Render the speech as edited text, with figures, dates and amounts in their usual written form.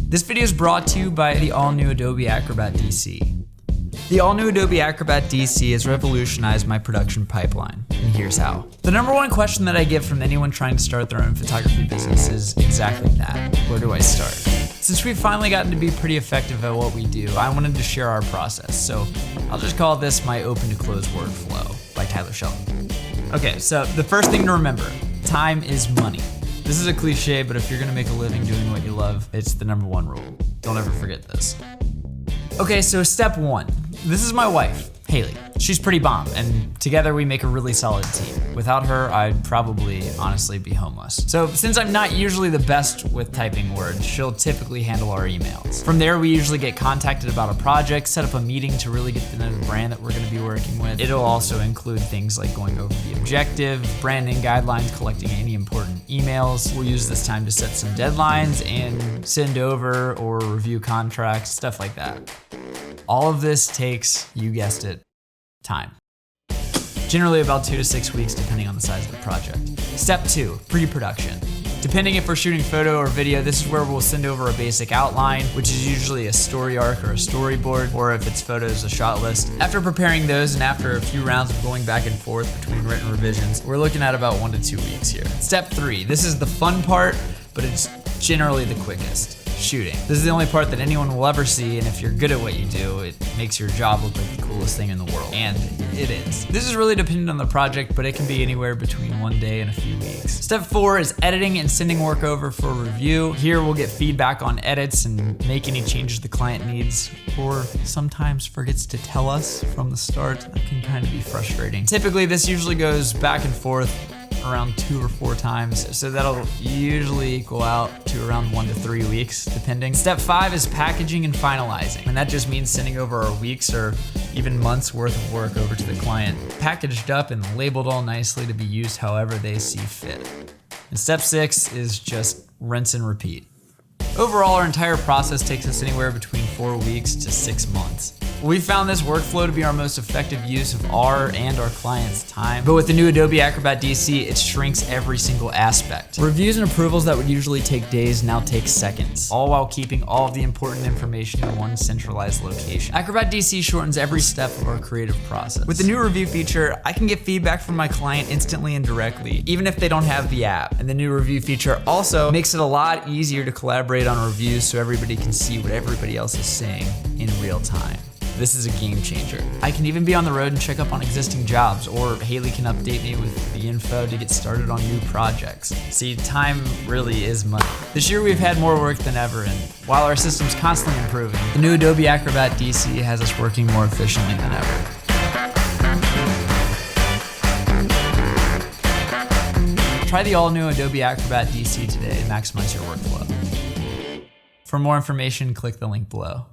This video is brought to you by the all-new Adobe Acrobat DC. The all-new Adobe Acrobat DC has revolutionized my production pipeline, and here's how. The number one question that I get from anyone trying to start their own photography business is exactly that. Where do I start? Since we've finally gotten to be pretty effective at what we do, I wanted to share our process, so I'll just call this my open to close workflow by Shelton. Okay, so the first thing to remember, time is money. This is a cliche, but if you're gonna make a living doing what you love, it's the number one rule. Don't ever forget this. Okay, so step one. This is my wife, Haley. She's pretty bomb, and together we make a really solid team. Without her, I'd probably honestly be homeless. So since I'm not usually the best with typing words, she'll typically handle our emails. From there, we usually get contacted about a project, set up a meeting to really get to know the brand that we're gonna be working with. It'll also include things like going over the objective, branding guidelines, collecting any important emails. We'll use this time to set some deadlines and send over or review contracts, stuff like that. All of this takes, you guessed it, time. Generally about 2 to 6 weeks depending on the size of the project. Step 2, pre-production. Depending if we're shooting photo or video, this is where we'll send over a basic outline, which is usually a story arc or a storyboard, or if it's photos, a shot list. After preparing those and after a few rounds of going back and forth between written revisions, we're looking at about 1 to 2 weeks here. Step 3, this is the fun part, but it's generally the quickest. Shooting. This is the only part that anyone will ever see, and if you're good at what you do, it makes your job look like the coolest thing in the world. And it is. This is really dependent on the project, but it can be anywhere between 1 day and a few weeks. Step 4 is editing and sending work over for review. Here we'll get feedback on edits and make any changes the client needs, or sometimes forgets to tell us from the start. That can kind of be frustrating. Typically, this usually goes back and forth around 2 or 4 times, so that'll usually equal out to around 1 to 3 weeks, depending. Step 5 is packaging and finalizing, and that just means sending over our weeks or even months worth of work over to the client, packaged up and labeled all nicely to be used however they see fit. And step 6 is just rinse and repeat. Overall, our entire process takes us anywhere between 4 weeks to 6 months. We found this workflow to be our most effective use of our and our clients' time. But with the new Adobe Acrobat DC, it shrinks every single aspect. Reviews and approvals that would usually take days now take seconds, all while keeping all of the important information in one centralized location. Acrobat DC shortens every step of our creative process. With the new review feature, I can get feedback from my client instantly and directly, even if they don't have the app. And the new review feature also makes it a lot easier to collaborate on reviews so everybody can see what everybody else is saying in real time. This is a game changer. I can even be on the road and check up on existing jobs, or Haley can update me with the info to get started on new projects. See, time really is money. This year we've had more work than ever, and while our system's constantly improving, the new Adobe Acrobat DC has us working more efficiently than ever. Try the all-new Adobe Acrobat DC today and maximize your workflow. For more information, click the link below.